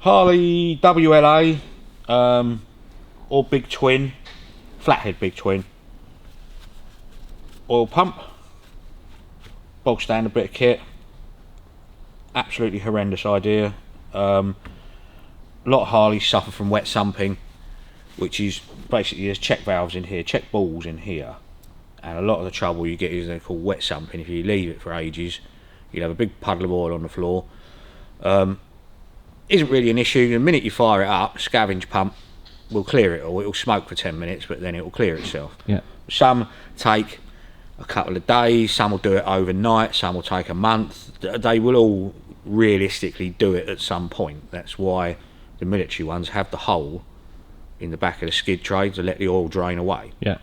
Harley WLA, or big twin, flathead big twin. Oil pump, bog standard bit of kit. Absolutely horrendous idea. A lot of Harleys suffer from wet sumping, which is basically there's check valves in here, check balls in here, and a lot of the trouble you get is they're called wet sumping. If you leave it for ages, you'll have a big puddle of oil on the floor. Isn't really an issue. The minute you fire it up, scavenge pump will clear it, or it'll smoke for 10 minutes, but then it will clear itself. Yeah. Some take a couple of days, some will do it overnight, some will take a month. They will all realistically do it at some point. That's why the military ones have the hole in the back of the skid tray to let the oil drain away. Yeah.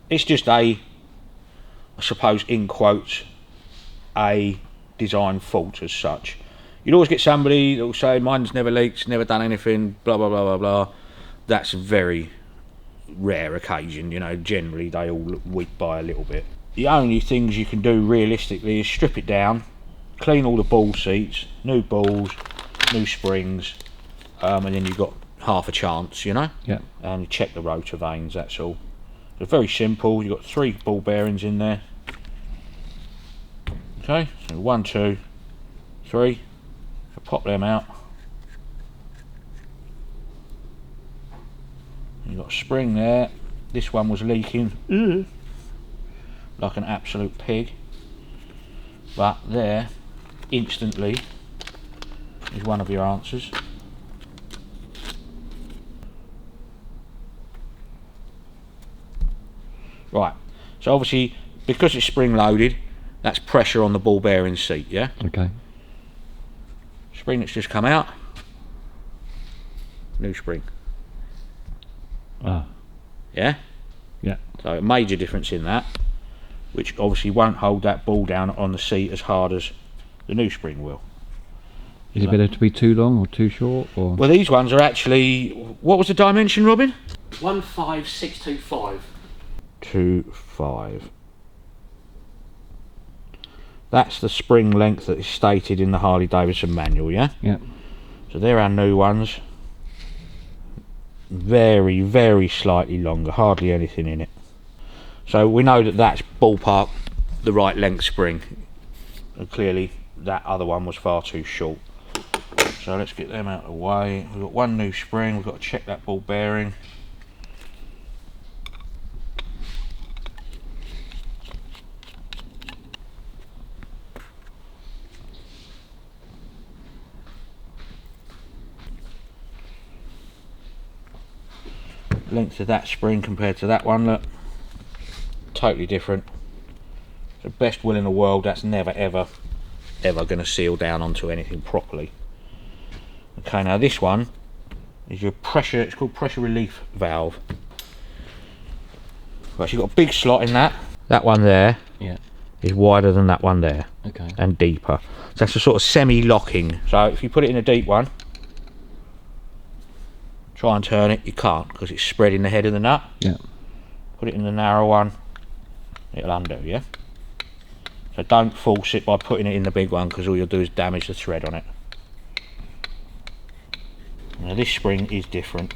It's just I suppose in quotes, a design fault as such. You'd always get somebody that will say mine's never leaked, never done anything, blah blah blah blah blah. That's a very rare occasion, you know. Generally they all look weak by a little bit. The only things you can do realistically is strip it down, clean all the ball seats, new balls, new springs, and then you've got half a chance, you know. Yeah. And check the rotor vanes, that's all. So very simple. You've got 3 ball bearings in there. Okay, so 1, 2, 3. So pop them out. You've got a spring there. This one was leaking like an absolute pig, but there instantly is one of your answers. Right, so obviously because it's spring loaded, that's pressure on the ball bearing seat, yeah? Okay. Spring that's just come out, new spring. Ah. Yeah? Yeah. So a major difference in that, which obviously won't hold that ball down on the seat as hard as the new spring will. Is it better to be too long or too short? Or? Well, these ones are actually, what was the dimension, Robin? 15625. 25. That's the spring length that is stated in the Harley Davidson manual, yeah? Yeah. So they're our new ones. Very, very slightly longer, hardly anything in it. So we know that that's ballpark the right length spring. And clearly that other one was far too short. So let's get them out of the way. We've got one new spring, we've got to check that ball bearing. Length of that spring compared to that one, look, totally different. The best will in the world, that's never ever going to seal down onto anything properly. Okay, now this one is your pressure, it's called pressure relief valve. Right, so you've got a big slot in that. That one there, Yeah. is wider than that one there. Okay. And deeper. So that's a sort of semi-locking. So if you put it in a deep one, try and turn it, you can't because it's spreading the head of the nut. Yeah. Put it in the narrow one, it'll undo, yeah? So don't force it by putting it in the big one because all you'll do is damage the thread on it. Now this spring is different.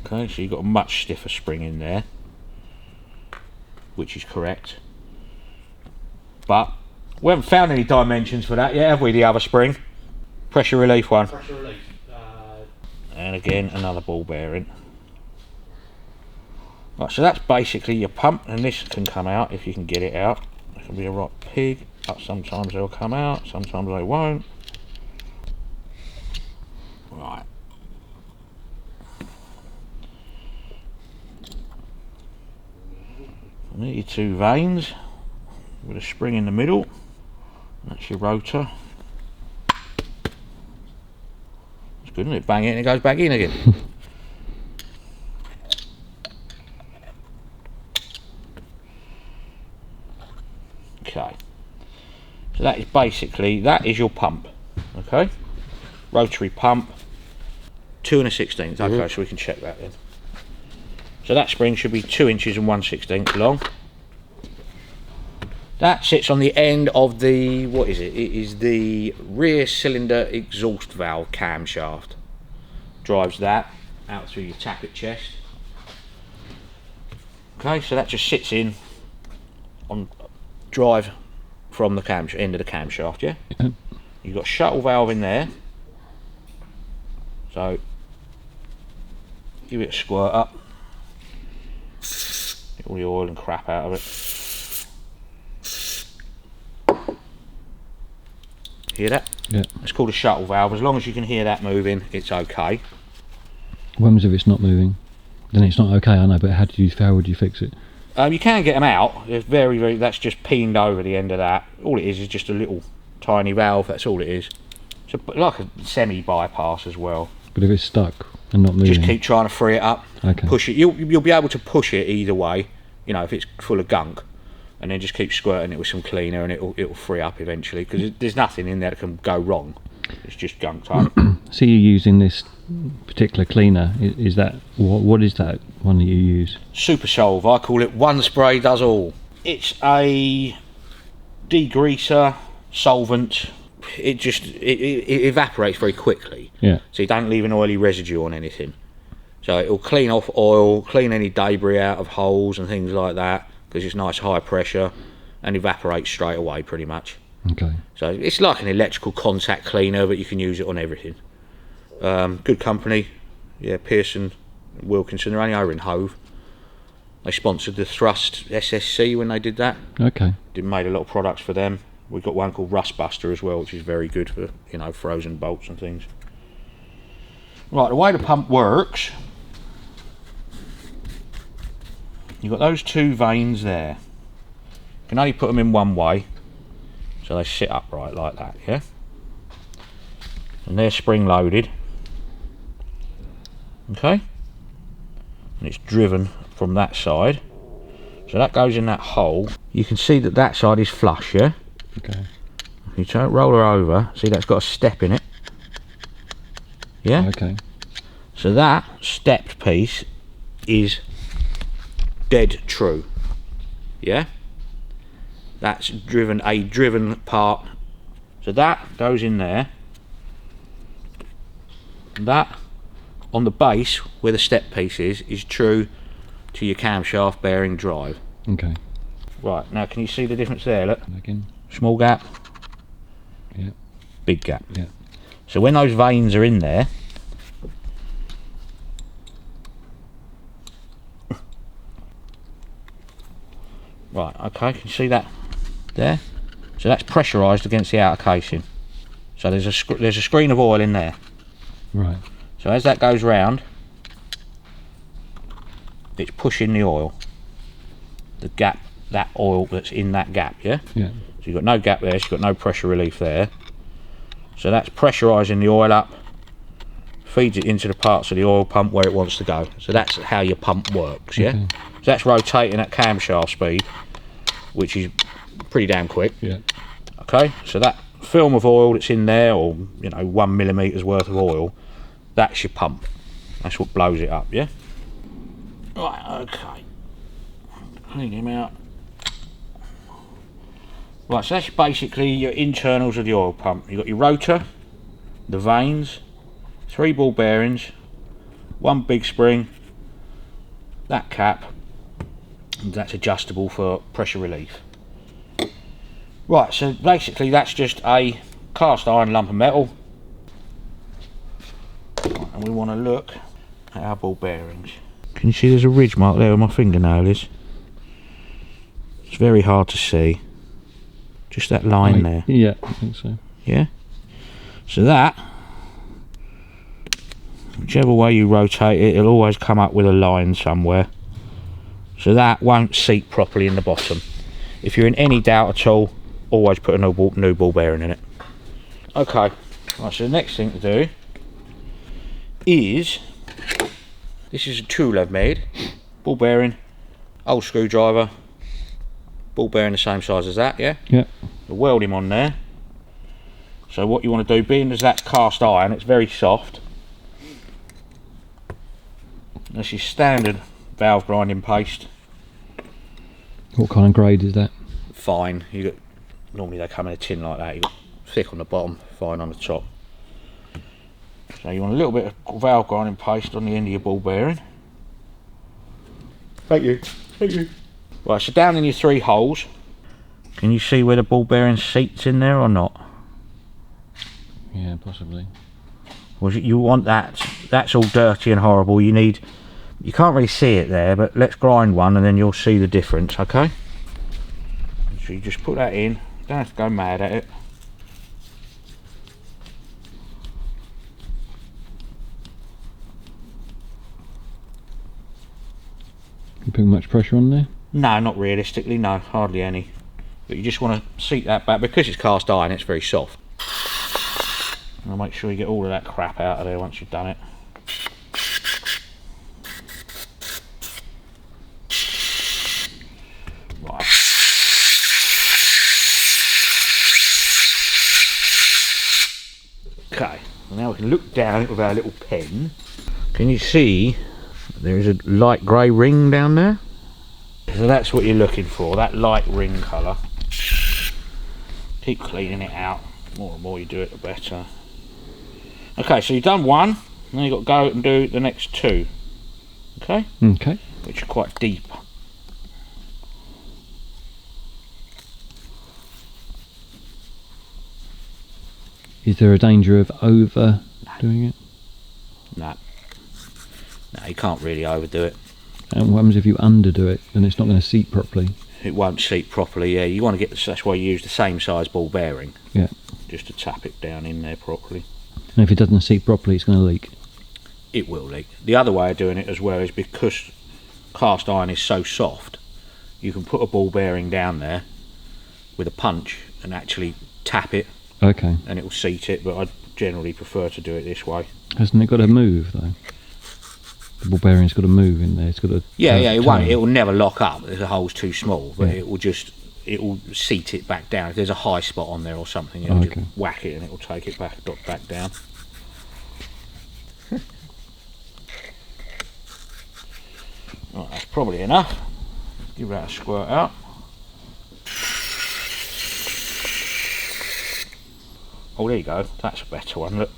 Okay, so you've got a much stiffer spring in there, which is correct. But we haven't found any dimensions for that yet, have we, the other spring? Pressure relief one. Pressure relief. And again, another ball bearing. Right, so that's basically your pump, and this can come out if you can get it out. It can be a right pig, but sometimes they'll come out, sometimes they won't. Right. And there are your 2 vanes with a spring in the middle. That's your rotor. It's good, isn't it? Bang it and it goes back in again. Okay. So that is basically, that is your pump. Okay? Rotary pump. 2 1/16. Okay, so we can check that then. So that spring should be 2 inches and 1/16 long. That sits on the end of the, what is it? It is the rear cylinder exhaust valve camshaft. Drives that out through your tappet chest. Okay, so that just sits in on drive from the end of the camshaft, yeah? You've got a shuttle valve in there. So give it a squirt up. Get all the oil and crap out of it. Hear that? Yeah. It's called a shuttle valve. As long as you can hear that moving, it's okay. When was if it's not moving? Then it's not okay, I know, but how would you fix it? You can get them out. It's very, that's just peened over the end of that. All it is just a little tiny valve, that's all it is. So like a semi-bypass as well. But if it's stuck and not moving? Just keep trying to free it up. Okay. Push it. You'll be able to push it either way, you know, if it's full of gunk. And then just keep squirting it with some cleaner and it'll free up eventually, because there's nothing in there that can go wrong. It's just gunked up. So you're using this particular cleaner, is that, what is that one that you use? Super Solve, I call it one spray does all. It's a degreaser, solvent. It evaporates very quickly. Yeah. So you don't leave an oily residue on anything. So it'll clean off oil, clean any debris out of holes and things like that, because it's nice high pressure and evaporates straight away pretty much. Okay. So it's like an electrical contact cleaner, but you can use it on everything. Good company, yeah, Pearson Wilkinson, they're only over in Hove. They sponsored the Thrust SSC when they did that. Okay. Made a lot of products for them. We've got one called Rust Buster as well, which is very good for, you know, frozen bolts and things. Right, the way the pump works, you've got those two vanes there. You can only put them in one way, so they sit upright like that, yeah? And they're spring loaded. Okay? And it's driven from that side. So that goes in that hole. You can see that that side is flush, yeah? Okay. You turn, roll her over, see that's got a step in it. Yeah? Okay. So that stepped piece is dead true. Yeah? That's a driven part. So that goes in there. That on the base where the step piece is true to your camshaft bearing drive. Okay. Right, now can you see the difference there? Look. Again. Small gap. Yeah. Big gap. Yeah. So when those vanes are in there, right, okay, can you see that there? So that's pressurised against the outer casing. So there's a screen of oil in there. Right. So as that goes round, it's pushing the oil. The gap, that oil that's in that gap, yeah? Yeah. So you've got no gap there, so you've got no pressure relief there. So that's pressurising the oil up, feeds it into the parts of the oil pump where it wants to go. So that's how your pump works, yeah? Okay. So that's rotating at camshaft speed, which is pretty damn quick. Yeah. Okay, so that film of oil that's in there, or, you know, 1 millimetre worth of oil, that's your pump. That's what blows it up, yeah? Right, okay. Clean him out. Right, so that's basically your internals of the oil pump. You've got your rotor, the vanes, 3 ball bearings, 1 big spring, that cap, and that's adjustable for pressure relief. Right, so basically that's just a cast iron lump of metal. Right, and we want to look at our ball bearings. Can you see there's a ridge mark there where my fingernail is? It's very hard to see. Just that line there. Yeah, I think so. Yeah? So that, whichever way you rotate it, it'll always come up with a line somewhere. So that won't seat properly in the bottom. If you're in any doubt at all, always put a new ball bearing in it. Okay, right, so the next thing to do is, this is a tool I've made. Ball bearing, old screwdriver, ball bearing the same size as that, yeah? Yeah. We'll weld him on there. So what you want to do, being as that's cast iron, it's very soft. That's your standard valve grinding paste. What kind of grade is that? fine. Normally they come in a tin like that. You got thick on the bottom, fine on the top. So you want a little bit of valve grinding paste on the end of your ball bearing. Thank you. Thank you. Right, so down in your 3 holes, can you see where the ball bearing seats in there or not? Yeah, possibly. Well, you want that. That's all dirty and horrible. You can't really see it there, but let's grind one and then you'll see the difference, okay? So you just put that in. Don't have to go mad at it. You putting much pressure on there? No, not realistically, no, hardly any. But you just want to seat that back. Because it's cast iron, it's very soft. And make sure you get all of that crap out of there once you've done it. Right. Okay, now we can look down it with our little pen. Can you see there is a light grey ring down there? So that's what you're looking for, that light ring colour. Keep cleaning it out. More and more you do it, the better. Okay, so you've done one, now you've got to go and do the next 2. Okay? Okay. Which are quite deep. Is there a danger of overdoing it? No. No, you can't really overdo it. And what happens if you underdo it? Then it's not going to seat properly. It won't seat properly, yeah. You want to get that's why you use the same size ball bearing. Yeah. Just to tap it down in there properly. And if it doesn't seat properly, it's going to leak. It will leak. The other way of doing it as well is because cast iron is so soft, you can put a ball bearing down there with a punch and actually tap it. Okay. And it will seat it, but I generally prefer to do it this way. Hasn't it got to move though? The ball bearing's got to move in there. It's got to. Yeah, it won't. It will never lock up if the hole's too small, but it will seat it back down. If there's a high spot on there or something, it'll just whack it and it will take it back down. Right, that's probably enough. Give that a squirt out. Oh, there you go. That's a better one. Look.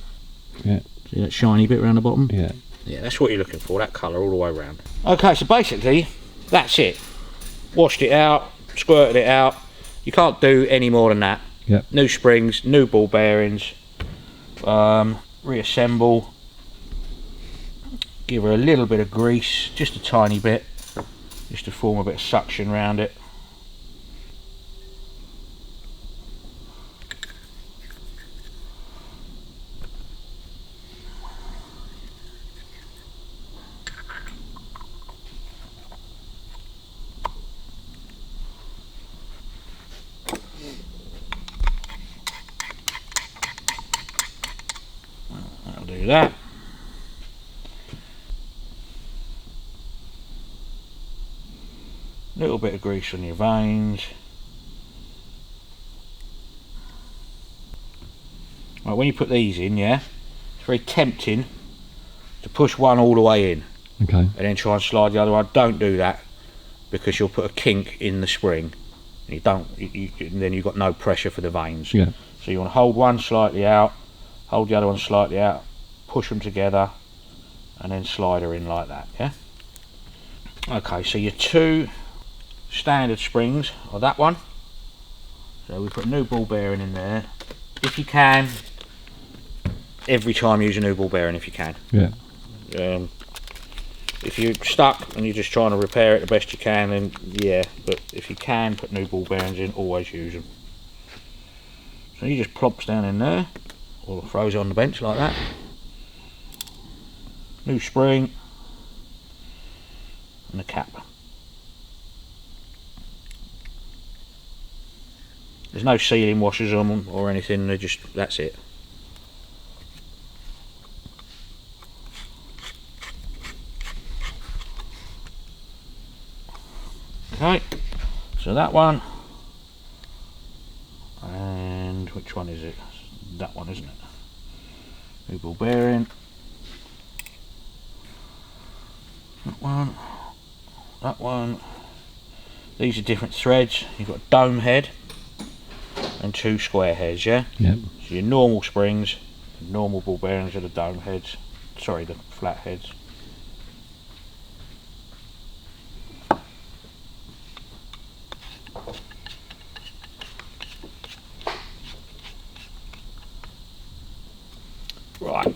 Yeah. See that shiny bit around the bottom? Yeah. Yeah, that's what you're looking for, that colour all the way around. Okay, so basically, that's it. Washed it out, squirted it out. You can't do any more than that. Yep. New springs, new ball bearings. Reassemble. Give her a little bit of grease, just a tiny bit, just to form a bit of suction around it. That'll do that. Little bit of grease on your veins. Right, when you put these in, yeah, it's very tempting to push one all the way in. Okay. And then try and slide the other one. Don't do that, because you'll put a kink in the spring. And then you've got no pressure for the veins. Yeah. So you want to hold one slightly out, hold the other one slightly out, push them together, and then slide her in like that, yeah? Okay, so your 2 standard springs are that one. So we put a new ball bearing in there. If you can, every time use a new ball bearing if you can. Yeah. If you're stuck and you're just trying to repair it the best you can, then yeah, but if you can put new ball bearings in, always use them. So he just plops down in there, or throws it on the bench like that. New spring, and the cap. There's no sealing washers on them or anything, they're just, that's it. Okay, so that one, and which one is it? That one, isn't it? New ball bearing. That one. These are different threads. You've got a dome head and 2 square heads, yeah? Yep. So your normal springs, normal ball bearings are the dome heads, sorry, the flat heads. Right,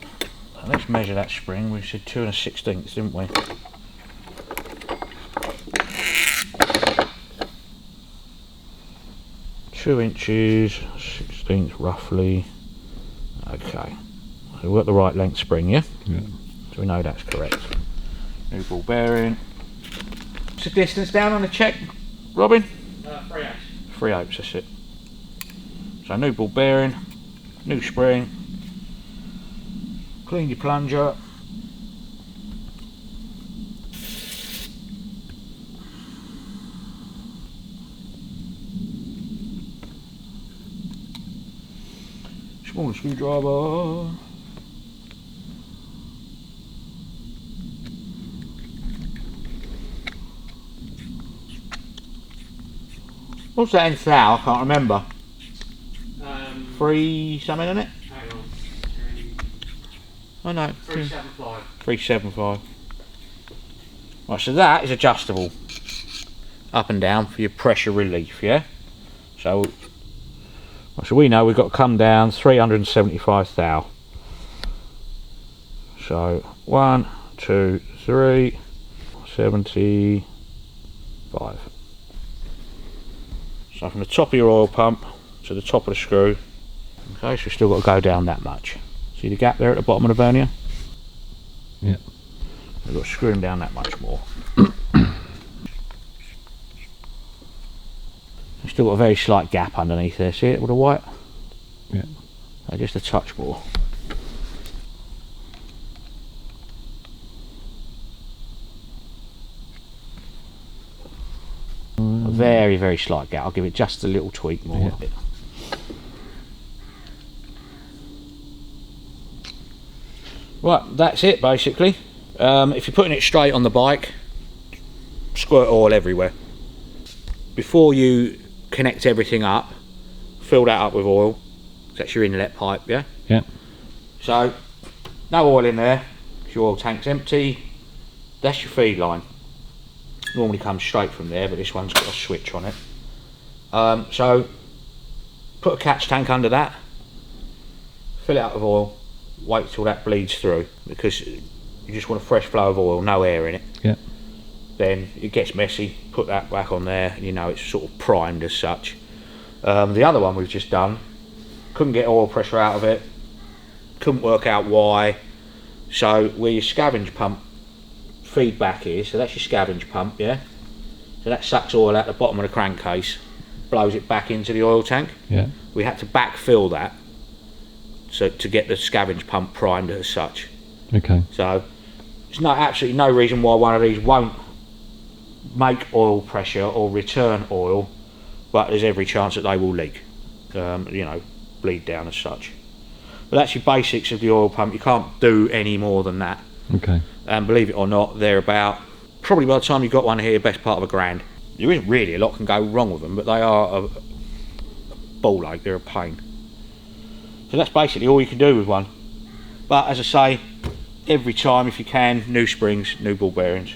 so let's measure that spring. We said 2 1/16, didn't we? Two inches, 16th roughly. Okay, so we've got the right length spring, yeah? Yeah. So we know that's correct. New ball bearing. What's the distance down on the check, Robin? 3/8. 3/8, that's it. So new ball bearing, new spring. Clean your plunger. Small screwdriver. What's that in thou? I can't remember. 3 something in it? Hang on. Oh no. 375. 375. Right, so that is adjustable up and down for your pressure relief, yeah? So we know we've got to come down 375 thou. So 1, 2, 3, 75. So from the top of your oil pump to the top of the screw, okay, so we've still got to go down that much. See the gap there at the bottom of the vernier? Yeah. We've got to screw them down that much more. We've still got a very slight gap underneath there, see it with the white? Yeah. So just a touch more. A very, very slight gap. I'll give it just a little tweak more. Yeah. Right, that's it basically. If you're putting it straight on the bike, squirt oil everywhere. Before you connect everything up, fill that up with oil. That's your inlet pipe, yeah? Yeah. So, no oil in there, your oil tank's empty. That's your feed line. Normally comes straight from there, but this one's got a switch on it. So, put a catch tank under that, fill it up with oil, wait till that bleeds through, because you just want a fresh flow of oil, no air in it. Yeah. Then it gets messy, put that back on there, and you know it's sort of primed as such. The other one we've just done, couldn't get oil pressure out of it, couldn't work out why. So where your scavenge pump feedback is, so that's your scavenge pump, yeah? So that sucks oil out the bottom of the crankcase, blows it back into the oil tank. Yeah. We had to backfill that so to get the scavenge pump primed as such. Okay. So there's absolutely no reason why one of these won't make oil pressure or return oil, but there's every chance that they will leak, you know, bleed down as such. But that's your basics of the oil pump. You can't do any more than that. Okay. And believe it or not, they're about, probably by the time you've got one here, best part of £1,000. There isn't really a lot can go wrong with them, but they are a ball ache, they're a pain. So that's basically all you can do with one. But as I say, every time if you can, new springs, new ball bearings.